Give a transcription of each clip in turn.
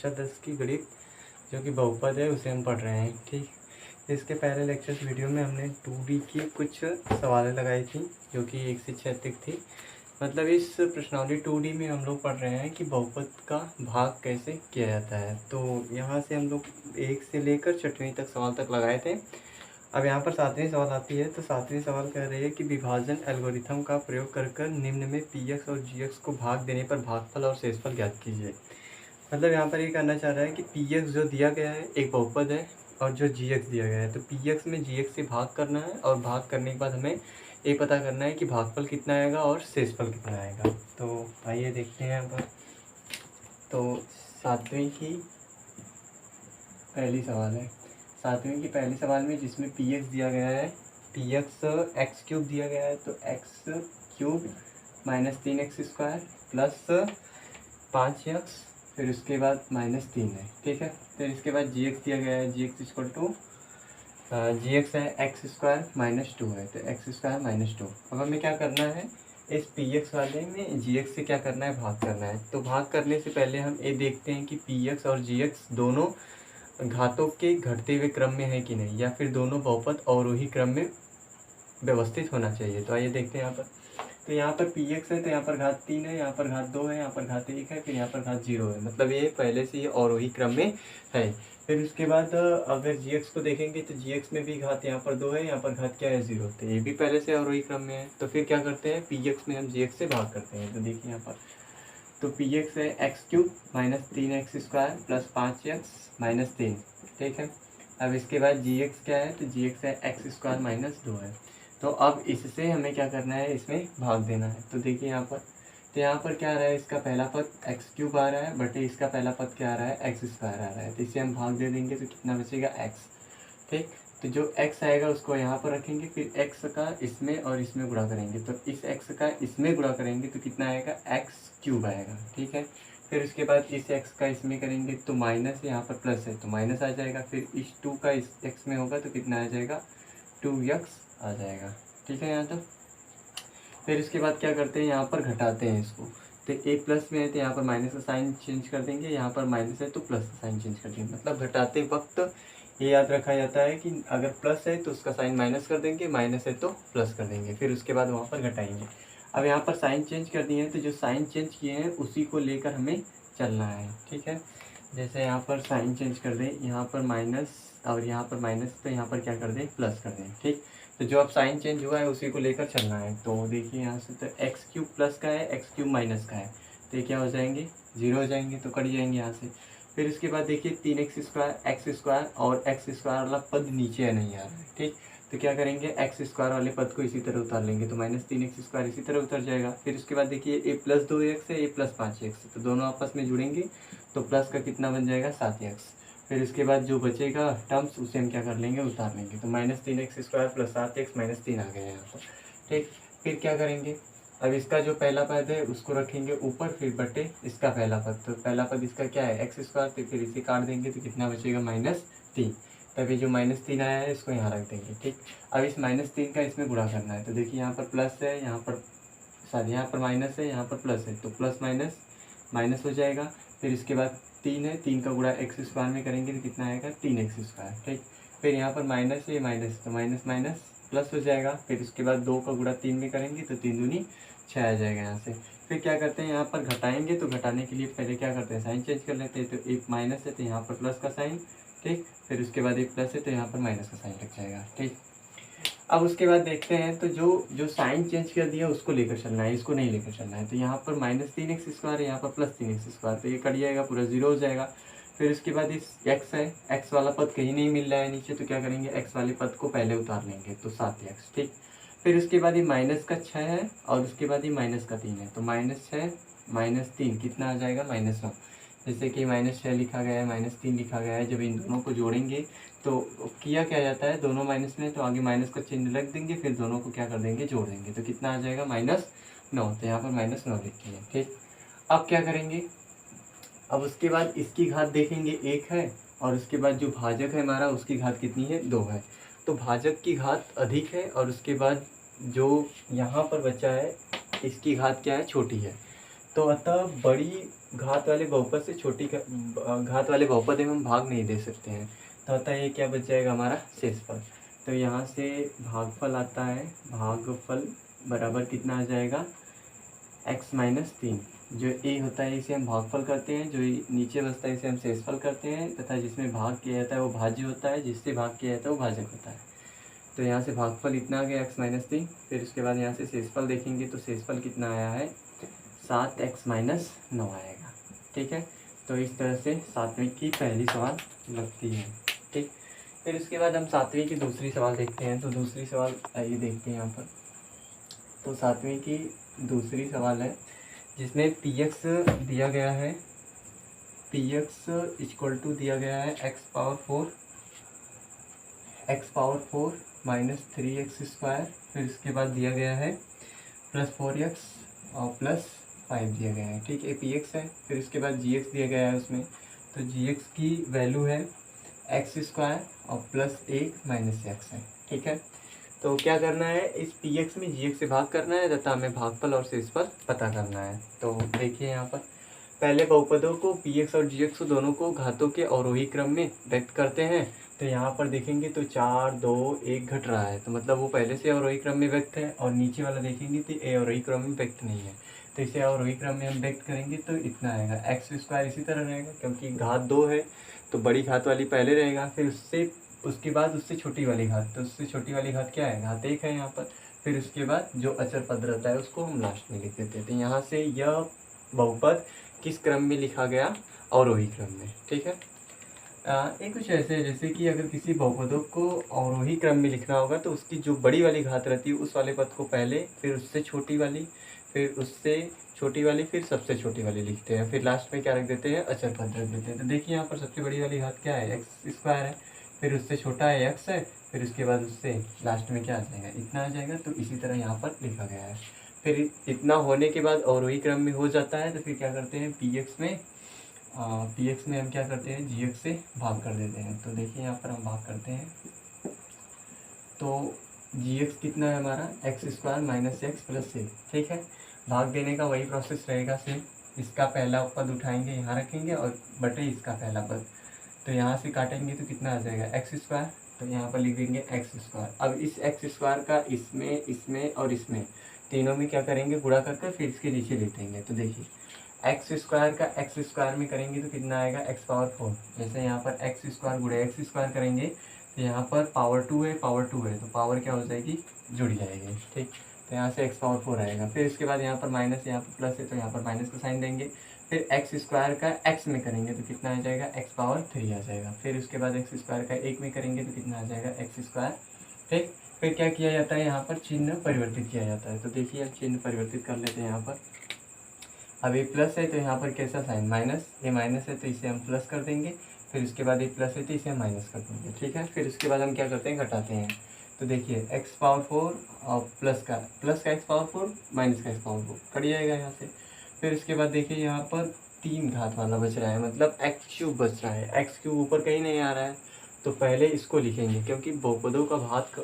कक्षा 10 की गणित जो कि बहुपद है उसे हम पढ़ रहे हैं। ठीक, इसके पहले लेक्चर वीडियो में हमने 2D की कुछ सवालें लगाई थी जो कि 1 से 6 तक थी। मतलब इस प्रश्नावली 2D में हम लोग पढ़ रहे हैं कि बहुपद का भाग कैसे किया जाता है। तो यहाँ से हम लोग 1 से लेकर 6वीं तक सवाल तक लगाए थे। अब यहाँ पर 7वीं सवाल आती है। तो 7वीं सवाल कह रही है कि विभाजन एल्गोरिथम का प्रयोग कर निम्न में px और gx को भाग देने पर भागफल और शेषफल ज्ञात कीजिए। मतलब यहाँ पर ये कहना चाह रहा है कि px जो दिया गया है एक बहुपद है और जो gx दिया गया है, तो px में gx से भाग करना है और भाग करने के बाद हमें ये पता करना है कि भागफल कितना आएगा और शेषफल कितना आएगा। तो आइए देखते हैं यहाँ पर। तो 7वीं की पहली सवाल है। 7वीं की पहली सवाल में जिसमें px दिया गया है, px एक्स क्यूब दिया गया है, तो x cube minus 3x² plus 5x, फिर उसके बाद -3 है। ठीक है, फिर इसके बाद gx दिया गया है, gx इक्वल टू gx है x² - 2 है, तो x² - 2। अब हमें क्या करना है, इस px वाले में gx से क्या करना है, भाग करना है। तो भाग करने से पहले हम ये देखते हैं कि px और gx दोनों घातों के घटते हुए क्रम में है कि नहीं, या फिर दोनों बहुपद अवरोही क्रम में व्यवस्थित होना चाहिए। तो आइए देखते हैं यहाँ पर। तो यहाँ पर px है तो यहाँ पर घात 3 है, यहाँ पर घात 2 है, यहाँ पर घात 1 है, फिर यहाँ पर घात 0 है। मतलब ये पहले से ही अवरोही क्रम में है। फिर उसके बाद अगर gx को देखेंगे तो gx में भी घात यहाँ पर 2 है, यहाँ पर घात क्या है 0, तो ये भी पहले से अवरोही क्रम में है। तो फिर क्या करते हैं, px में हम gx से भाग करते हैं। तो देखिए यहाँ पर, तो px है x³ minus 3x² plus 5x - 3। ठीक है, अब इसके बाद gx क्या है, तो gx है x² - 2 है। तो अब इससे हमें क्या करना है, इसमें भाग देना है। तो देखिए यहाँ पर, तो यहाँ पर क्या आ रहा है, इसका पहला पद x³ आ रहा है बटे इसका पहला पद क्या आ रहा है, x² आ रहा है। तो इसे हम भाग दे देंगे तो कितना बचेगा, x। ठीक, तो जो x आएगा उसको यहाँ पर रखेंगे, फिर x का इसमें और इसमें गुणा करेंगे, तो इस x का इसमें गुणा करेंगे तो कितना आएगा, x³ आएगा। ठीक है, फिर उसके बाद इस x का इसमें करेंगे तो माइनस, यहाँ पर प्लस है तो माइनस आ जाएगा, फिर इस 2 का इस x में होगा तो कितना आ जाएगा, 2x आ जाएगा। ठीक है, यहाँ तक। फिर इसके बाद क्या करते हैं, यहाँ पर घटाते हैं इसको। तो a प्लस में है तो यहाँ पर माइनस का साइन चेंज कर देंगे, यहाँ पर माइनस है तो प्लस का साइन चेंज कर देंगे। मतलब घटाते वक्त ये याद रखा जाता है कि अगर प्लस है तो उसका साइन माइनस कर देंगे, माइनस है तो प्लस कर देंगे, फिर उसके बाद वहाँ पर घटाएंगे। अब यहाँ पर साइन चेंज कर दिए हैं तो जो साइन चेंज किए हैं उसी को लेकर हमें चलना है। ठीक है, जैसे यहाँ पर साइन चेंज कर दें, यहाँ पर माइनस और यहाँ पर माइनस, तो यहाँ पर क्या कर दें, प्लस कर दें। ठीक, तो जो अब साइन चेंज हुआ है उसी को लेकर चलना है। तो देखिए यहाँ से, तो x³ प्लस का है, x³ माइनस का है, तो ये क्या हो जाएंगे, 0 हो जाएंगे, तो कट जाएंगे यहाँ से। फिर उसके बाद देखिए 3x² x² और x² वाला पद नीचे नहीं आ रहा है। ठीक, तो क्या करेंगे, x² वाले पद को इसी तरह उतार लेंगे, तो -3x² इसी तरह उतर जाएगा। फिर उसके बाद देखिए a + 2x है, a + 5x है, तो दोनों आपस में जुड़ेंगे तो प्लस का कितना बन जाएगा, 7x। फिर उसके बाद जो बचेगा टर्म्स उसे हम क्या कर लेंगे, उतार लेंगे, तो -3x² प्लस 7x -3 आ गया यहाँ पर। ठीक, फिर क्या करेंगे, अब इसका जो पहला पद है उसको रखेंगे ऊपर, फिर बटे इसका पहला पद, तो पहला पद इसका क्या है, x², तो फिर इसे काट देंगे तो कितना बचेगा, -3। तभी जो -3 आया है इसको यहाँ रख देंगे। ठीक, अब इस -3 का इसमें गुणा करना है, तो देखिए यहाँ पर प्लस है, यहाँ पर सॉरी यहाँ पर माइनस है, यहाँ पर प्लस है, तो प्लस माइनस माइनस हो जाएगा। फिर इसके बाद 3 है, 3 का गुणा x² में करेंगे तो कितना आएगा, 3x²। ठीक, फिर यहाँ पर माइनस है, माइनस, तो माइनस माइनस प्लस हो जाएगा। फिर उसके बाद 2 का गुणा 3 में करेंगे तो 3 दूनी 6 आ जाएगा यहाँ से। फिर क्या करते हैं, यहाँ पर घटाएंगे, तो घटाने के लिए पहले क्या करते हैं, साइन चेंज कर लेते हैं। तो एक माइनस है तो यहाँ पर प्लस का साइन। ठीक, फिर उसके बाद एक प्लस है तो यहाँ पर माइनस का साइन लग जाएगा। ठीक, अब उसके बाद देखते हैं, तो जो जो साइन चेंज कर दिया उसको लेकर चलना है, इसको नहीं लेकर चलना है। तो यहाँ पर -3x² है, यहाँ पर +3x², तो ये कट जाएगा, पूरा 0 हो जाएगा। फिर उसके बाद इस x है, x वाला पद कहीं नहीं मिल रहा है नीचे, तो क्या करेंगे, x वाले पद को पहले उतार लेंगे, तो 7x। ठीक, फिर उसके बाद ये माइनस का 6 है और उसके बाद ये माइनस का 3 है, तो -6 -3 कितना आ जाएगा, -9। जैसे कि -6 लिखा गया है, -3 लिखा गया है, जब इन दोनों को जोड़ेंगे तो किया क्या जाता है, दोनों माइनस में तो आगे माइनस का चिन्ह रख देंगे, फिर दोनों को क्या कर देंगे, जोड़ देंगे, तो कितना आ जाएगा, -9। तो यहाँ पर -9 लिखिए। ठीक, अब क्या करेंगे, अब उसके बाद इसकी घात देखेंगे 1 है, और उसके बाद जो भाजक है हमारा उसकी घात कितनी है, 2 है। तो भाजक की घात अधिक है और उसके बाद जो यहाँ पर बचा है इसकी घात क्या है, छोटी है। तो अतः बड़ी घात वाले बहुपद से छोटी घात वाले बहुपद में हम भाग नहीं दे सकते हैं। तो अतः ये क्या बच जाएगा हमारा शेषफल। तो यहाँ से भागफल आता है, भागफल बराबर कितना आ जाएगा x-3। जो a होता है इसे हम भागफल करते हैं, जो नीचे बचता है इसे हम शेषफल करते हैं, तथा जिसमें भाग किया जाता है वो भाज्य होता है, जिससे भाग किया जाता है वो भाजक होता है। तो यहाँ से भागफल इतना आ गया x-3। फिर उसके बाद यहाँ से शेषफल देखेंगे तो शेषफल कितना आया है 7x-9 आएगा। ठीक है, तो इस तरह से सातवीं की पहली सवाल लगती है। ठीक, फिर उसके बाद हम सातवीं की दूसरी सवाल देखते हैं। तो दूसरी सवाल आइए देखते हैं यहाँ पर। तो सातवीं की दूसरी सवाल है जिसमें px दिया गया है, px इक्वल टू दिया गया है x⁴ माइनस 3x²। फिर इसके बाद दिया गया है +4x और +5 दिया गया है। ठीक है, px है। फिर इसके बाद gx दिया गया है उसमें। तो gx की वैल्यू है x² और +1 माइनस x है। ठीक है, तो क्या करना है, इस px में gx से भाग करना है तथा हमें भागफल और शेषफल पता करना है। तो देखिए यहाँ पर पहले बहुपदों को px और gx दोनों को घातों के अवरोही क्रम में व्यक्त करते हैं। तो यहाँ पर देखेंगे तो 4, 2, 1 घट रहा है, तो मतलब वो पहले से अवरोही क्रम में व्यक्त है। और नीचे वाला देखेंगे तो ये अवरोही क्रम में व्यक्त नहीं है, तो इसे अवरोही क्रम में हम व्यक्त करेंगे तो इतना आएगा। x² इसी तरह रहेगा क्योंकि घात 2 है तो बड़ी घात वाली पहले रहेगा, फिर उसके बाद उससे छोटी वाली घात, तो उससे छोटी वाली घात क्या है, घात 1 है यहाँ पर। फिर उसके बाद जो अचर पद रहता है उसको हम लास्ट में लिख देते हैं। तो यहाँ से यह बहुपद किस क्रम में लिखा गया, अवरोही क्रम में। ठीक है, ये कुछ ऐसे है जैसे कि अगर किसी बहुपदों को अवरोही क्रम में लिखना होगा तो उसकी जो बड़ी वाली घात रहती है उस वाले पद को पहले, फिर उससे छोटी वाली, फिर उससे छोटी वाली, फिर सबसे छोटी वाली लिखते हैं, फिर लास्ट में क्या रख देते हैं, अचर पद रख देते हैं। तो देखिए यहाँ पर सबसे बड़ी वाली घात क्या है, x² है। फिर उससे छोटा है x है, फिर उसके बाद उससे लास्ट में क्या आ जाएगा, इतना आ जाएगा। तो इसी तरह यहाँ पर लिखा गया है। फिर इतना होने के बाद अवरोही क्रम में हो जाता है तो फिर क्या करते हैं, px में हम क्या करते हैं, gx से भाग कर देते हैं। तो देखिए यहाँ पर हम भाग करते हैं तो gx कितना है हमारा, x² माइनस x प्लस 1। ठीक है, भाग देने का वही प्रोसेस रहेगा सेम। इसका पहला पद उठाएंगे यहाँ रखेंगे और बटे इसका पहला पद, तो यहाँ से काटेंगे तो कितना आ जाएगा, x²। तो यहाँ पर लिख देंगे x²। अब इस x² का इसमें और इसमें तीनों में क्या करेंगे, गुणा करके फिर इसके नीचे लिख देंगे। तो देखिए x² का x² में करेंगे तो कितना आएगा, x⁴। जैसे यहाँ पर x² गुणे x² करेंगे तो यहाँ पर पावर 2 है, तो पावर क्या हो जाएगी, जुड़ जाएगी। ठीक, तो यहाँ से x⁴ आएगा। फिर इसके बाद यहाँ पर माइनस, यहाँ पर प्लस है तो यहाँ पर माइनस का साइन देंगे। फिर x² का x में करेंगे तो कितना आ जाएगा, x⁴ आ जाएगा। फिर उसके बाद x² का 1 में करेंगे तो कितना आ जाएगा, x²। ठीक, फिर क्या किया जाता है, यहाँ पर चिन्ह परिवर्तित किया जाता है। तो देखिए हम चिन्ह परिवर्तित कर लेते हैं। यहाँ पर अब ये प्लस है तो यहाँ पर कैसा साइन, माइनस, ये माइनस है तो इसे हम प्लस कर देंगे। फिर उसके बाद ये प्लस है तो इसे हम माइनस कर देंगे। ठीक है, फिर उसके बाद हम क्या करते हैं, घटाते हैं। तो देखिए x⁴ और प्लस का x⁴ माइनस का x⁴ कट जाएगा यहाँ से। फिर उसके बाद देखिए यहाँ पर 3 घात वाला बच रहा है, मतलब x³ बच रहा है। x³ ऊपर कहीं नहीं आ रहा है तो पहले इसको लिखेंगे, क्योंकि बहुपदों का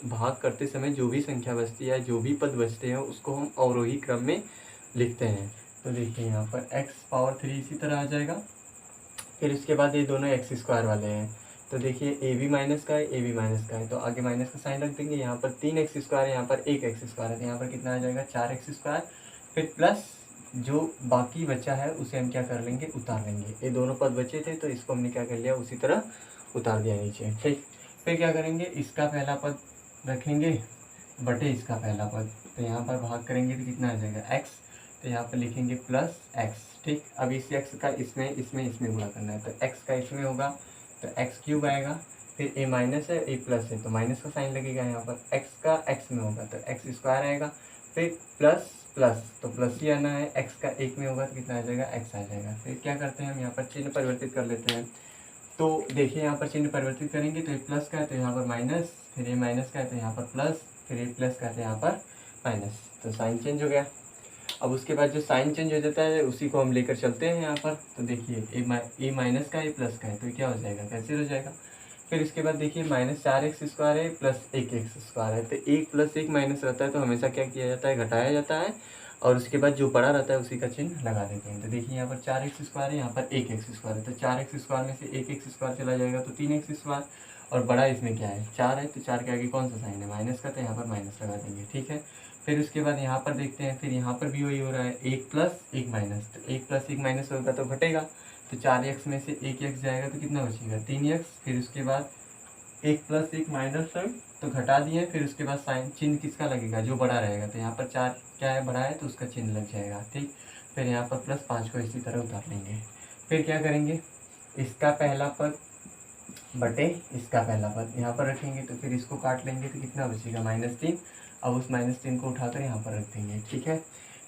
भाग करते समय जो भी संख्या बचती है, जो भी पद बचते हैं उसको हम अवरोही क्रम में लिखते हैं। तो देखिए यहाँ पर x⁴ इसी तरह आ जाएगा। फिर उसके बाद ये दोनों x² वाले हैं तो देखिए a भी माइनस का है, a भी माइनस का है, तो आगे माइनस का साइन रख देंगे। यहाँ पर 3x² है, यहाँ पर 1x² है, तो यहाँ पर कितना आ जाएगा, 4x²। फिर प्लस जो बाकी बचा है उसे हम क्या कर लेंगे, उतार लेंगे। ये दोनों पद बचे थे तो इसको हमने क्या कर लिया, उसी तरह उतार दिया नीचे। ठीक, फिर क्या करेंगे, इसका पहला पद रखेंगे बटे इसका पहला पद, तो यहाँ पर भाग करेंगे तो कितना आ जाएगा, x। तो यहाँ पर लिखेंगे प्लस x। ठीक, अब इस x का इसमें गुणा करना है, तो x का इसमें होगा तो x³ आएगा। फिर a माइनस है, a प्लस है तो माइनस का साइन लगेगा। यहाँ पर x का x में होगा तो x² आएगा। फिर प्लस प्लस तो प्लस ही आना है, x का 1 में होगा तो कितना आ जाएगा, x आ जाएगा। फिर क्या करते हैं हम, यहाँ पर चिन्ह परिवर्तित कर लेते हैं। तो देखिए यहाँ पर चिन्ह परिवर्तित करेंगे तो ये प्लस का है तो यहाँ पर माइनस, फिर ये माइनस का है तो यहाँ पर प्लस, फिर ये प्लस का है तो यहाँ पर माइनस, तो साइन चेंज हो गया। अब उसके बाद जो साइन चेंज हो जाता है उसी को हम लेकर चलते हैं यहाँ पर। तो देखिए ए माइनस का, ये प्लस का है तो क्या हो जाएगा, कैंसिल हो जाएगा। फिर इसके बाद देखिए -4x² है प्लस 1x² है, तो 1 + 1 माइनस रहता है तो हमेशा क्या किया जाता है, घटाया जाता है। और उसके बाद जो बड़ा रहता है उसी का चिन्ह लगा देते हैं। तो देखिए यहाँ पर 4x² है, यहाँ पर 1x² है, तो 4x² में से 1x² चला जाएगा तो 3x², और बड़ा इसमें क्या है 4 है, तो 4 के आगे कौन सा साइन है माइनस का, तो यहाँ पर माइनस लगा देंगे। ठीक है, फिर उसके बाद यहाँ पर देखते हैं, फिर यहाँ पर भी वही हो रहा है 1 प्लस 1 माइनस, तो 1 प्लस 1 माइनस होगा तो घटेगा, तो 4x में से 1x जाएगा तो कितना बचेगा 3x, फिर उसके बाद 1 प्लस 1 माइनस है तो घटा दिए, फिर उसके बाद साइन चिन्ह किसका लगेगा जो बड़ा रहेगा, तो यहाँ पर 4 क्या है बड़ा है तो उसका चिन्ह लग जाएगा। ठीक, फिर यहाँ पर +5 को इसी तरह उतार लेंगे। फिर क्या करेंगे, इसका पहला पद बटे इसका पहला पद यहाँ पर रखेंगे, तो फिर इसको काट लेंगे तो कितना बचेगा -3। अब उस -3 को उठाकर यहाँ पर रख देंगे। ठीक है,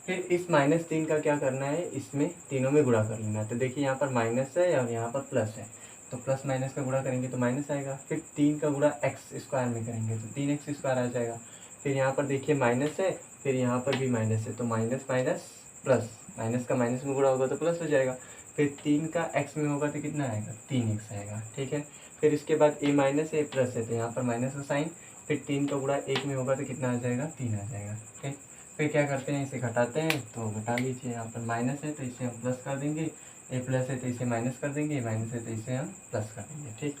फिर इस -3 का क्या करना है, इसमें तीनों में गुणा कर लेना है। तो देखिए यहाँ पर माइनस है और यहाँ पर प्लस है, तो प्लस माइनस का गुणा करेंगे तो माइनस आएगा। फिर 3 का गुणा x² में करेंगे तो 3x² आ जाएगा। फिर यहाँ पर देखिए माइनस है, फिर यहाँ पर भी माइनस है, तो माइनस माइनस प्लस, माइनस का माइनस में गुणा होगा तो प्लस हो जाएगा। फिर 3 का x में होगा तो कितना आएगा 3x आएगा। ठीक है, फिर इसके बाद a माइनस a प्लस है, तो यहाँ पर माइनस का साइन, फिर 3 का गुणा 1 में होगा तो कितना आ जाएगा 3 आ जाएगा। ठीक, फिर क्या करते हैं, इसे घटाते हैं, तो घटा लीजिए, यहाँ पर माइनस है तो इसे हम प्लस कर देंगे, ए प्लस है तो इसे माइनस कर देंगे, माइनस है तो इसे हम प्लस कर देंगे। ठीक,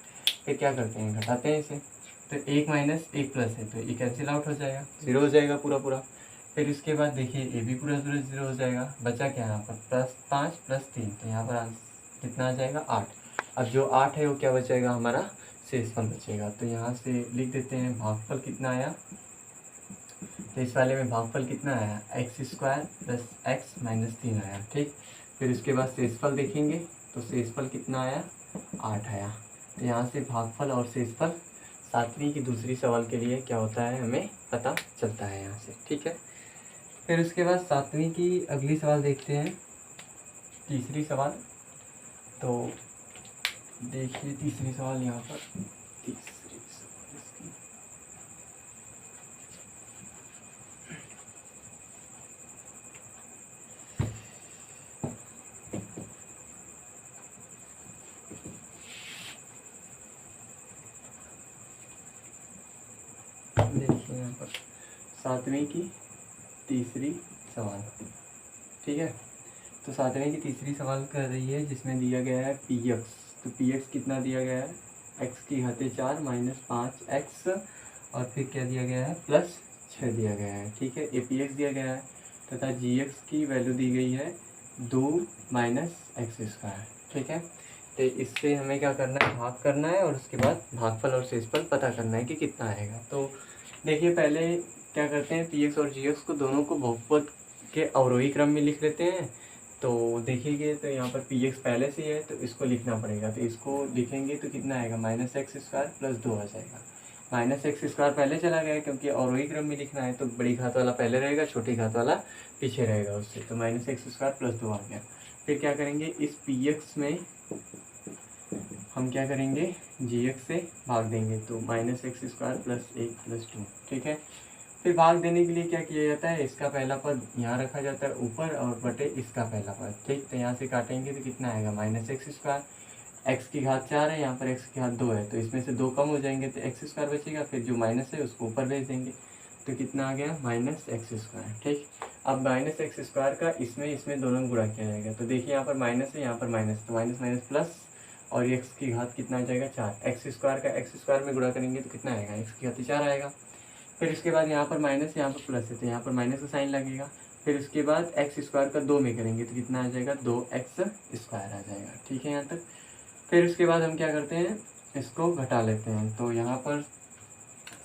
फिर क्या करते हैं, घटाते हैं इसे, तो 1 माइनस 1 प्लस है तो ये कैंसिल आउट हो जाएगा, 0 हो जाएगा पूरा पूरा। फिर इसके बाद देखिए ए भी पूरा 0 हो जाएगा, बचा क्या यहाँ पर +5 + 3, तो यहाँ पर कितना आ जाएगा 8। अब जो 8 है वो क्या बचेगा हमारा शेषफल बचेगा, तो यहाँ से लिख देते हैं भागफल कितना आया, तो इस वाले में भागफल कितना आया x² + x - 3 आया। ठीक, फिर उसके बाद शेषफल देखेंगे तो शेषफल कितना आया 8 आया। तो यहाँ से भागफल और शेषफल 7वीं की दूसरी सवाल के लिए क्या होता है हमें पता चलता है यहाँ से। ठीक है, फिर उसके बाद 7वीं की अगली सवाल देखते हैं, तीसरी सवाल। तो देखिए तीसरी सवाल यहाँ पर, तीसरी सवाल इसकी, देखिए यहाँ पर 7वीं की तीसरी सवाल। ठीक है, तो 7वीं की तीसरी सवाल कर रही है जिसमें दिया गया है px, तो px कितना दिया गया है x⁴ - 5x, और फिर क्या दिया गया है +6 दिया गया है। ठीक है, ये px दिया गया है तथा gx की वैल्यू दी गई है 2 - x²। ठीक है, तो इससे हमें क्या करना है, भाग करना है और उसके बाद भागफल और शेषफल पता करना है कि कितना आएगा। तो देखिए पहले क्या करते हैं, px और gx को दोनों को बहुपद के अवरोही क्रम में लिख लेते हैं। तो देखिए तो यहाँ पर px पहले से है तो इसको लिखना पड़ेगा, तो इसको लिखेंगे तो कितना आएगा -x² + 2 आ जाएगा। -x² पहले चला गया क्योंकि अवरोही क्रम में लिखना है, तो बड़ी घात वाला पहले रहेगा, छोटी घात वाला पीछे रहेगा उससे, तो -x² + 2 आ गया। फिर क्या करेंगे, इस px में हम क्या करेंगे gx से भाग देंगे, तो -x² + 1 + 2। ठीक है, फिर भाग देने के लिए क्या किया जाता है, इसका पहला पद यहाँ रखा जाता है ऊपर और बटे इसका पहला पद। ठीक, तो यहाँ से काटेंगे तो कितना आएगा -x², x की घात 4 है, यहाँ पर x की घात 2 है, तो इसमें से 2 कम हो जाएंगे तो x² बचेगा, फिर जो माइनस है उसको ऊपर भेज देंगे, तो कितना आ गया -x²। ठीक, अब -x² का इसमें दोनों में गुणा किया जाएगा, तो देखिए यहाँ पर माइनस है, यहाँ पर माइनस, तो माइनस माइनस प्लस, और x की घात कितना आ जाएगा 4, x² का x² में गुणा करेंगे तो कितना आएगा x की घात 4 आएगा। फिर इसके बाद यहाँ पर माइनस, यहाँ पर प्लस है, तो यहाँ पर माइनस का साइन लगेगा। फिर उसके बाद x² का 2 में करेंगे तो कितना आ जाएगा 2x² आ जाएगा। ठीक है यहाँ तक। फिर उसके बाद हम क्या करते हैं, इसको घटा लेते हैं, तो यहाँ पर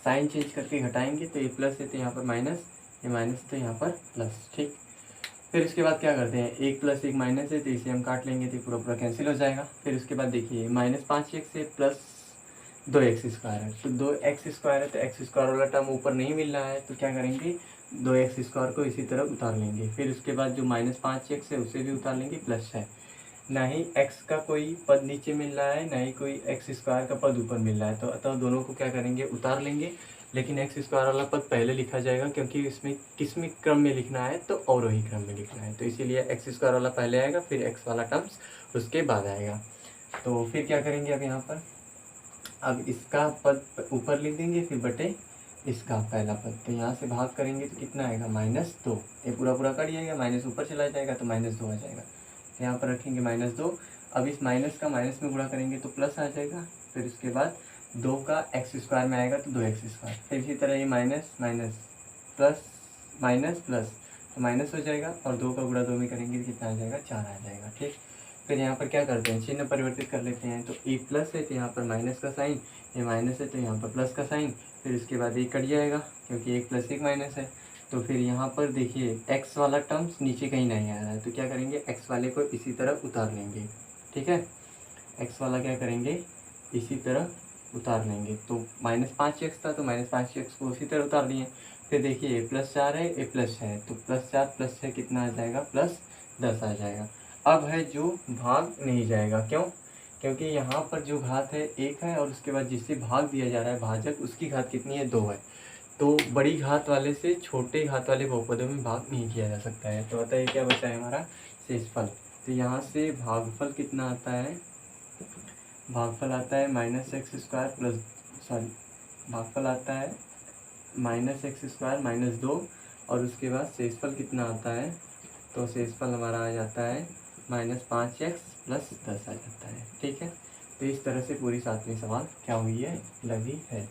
साइन चेंज करके घटाएंगे, तो ये प्लस है तो यहाँ पर माइनस, ये माइनस तो यहाँ पर प्लस। ठीक, फिर उसके बाद क्या करते हैं, 1 + 1 माइनस है तो इसे हम काट लेंगे तो पूरा पूरा कैंसिल हो जाएगा। फिर उसके बाद देखिए -5x है प्लस 2x² है, तो 2x² है तो x² वाला टर्म ऊपर नहीं मिल रहा है, तो क्या करेंगे 2x² को इसी तरह उतार लेंगे। फिर उसके बाद जो -5x है उसे भी उतार लेंगे, प्लस है, ना ही x का कोई पद नीचे मिल रहा है, ना ही कोई x² का पद ऊपर मिल रहा है, तो अतः दोनों को क्या करेंगे उतार लेंगे। लेकिन x² वाला पद पहले लिखा जाएगा क्योंकि इसमें किसमें क्रम में लिखना है, तो अवरोही क्रम में लिखना है, तो इसीलिए x² वाला पहले आएगा, फिर x वाला टर्म्स उसके बाद आएगा। तो फिर क्या करेंगे अब यहाँ पर, अब इसका पद ऊपर लिख देंगे, फिर बटे इसका पहला पद, तो यहाँ से भाग करेंगे तो कितना आएगा -2। ये पूरा पूरा कट जाएगा, माइनस ऊपर चला जाएगा तो -2 आ जाएगा। तो यहाँ पर रखेंगे -2। अब इस माइनस का माइनस में गुणा करेंगे तो प्लस आ जाएगा। फिर उसके बाद 2 का एक्स स्क्वायर में आएगा तो 2x²। फिर इसी तरह ये minus minus plus minus plus, तो माइनस हो जाएगा और 2 का गुणा 2 में करेंगे तो कितना आ जाएगा, 4 आ जाएगा। ठीक, फिर यहाँ पर क्या करते हैं, चिन्ह परिवर्तित कर लेते हैं। तो ए प्लस है तो यहाँ पर माइनस का साइन, ये माइनस है तो यहाँ पर प्लस का साइन। फिर उसके बाद एक कट जाएगा क्योंकि 1 + 1 माइनस है। तो फिर यहाँ पर देखिए एक्स वाला टर्म्स नीचे कहीं नहीं आ रहा है, तो क्या करेंगे, एक्स वाले को इसी तरह उतार लेंगे। ठीक है, एक्स वाला क्या करेंगे, इसी तरह उतार लेंगे। तो -5x था तो -5x को उसी तरह उतार दिए। फिर देखिए +4 है, ये +6 है, तो +4 + 6 कितना आ जाएगा, +10 आ जाएगा। अब है जो भाग नहीं जाएगा, क्यों, क्योंकि यहाँ पर जो घात है 1 है और उसके बाद जिससे भाग दिया जा रहा है भाजक, उसकी घात कितनी है, 2 है। तो बड़ी घात वाले से छोटे घात वाले बहुपदों में भाग नहीं किया जा सकता है। तो बताइए क्या बचा है हमारा, शेषफल। तो यहाँ से भागफल कितना आता है, भागफल आता है -x² प्लस, सॉरी, भागफल आता है -x² - 2 और उसके बाद शेषफल कितना आता है, तो शेषफल हमारा आ जाता है -5x + 10 आ जाता है। ठीक है, तो इस तरह से पूरी 7वीं सवाल क्या हुई है, लगी है।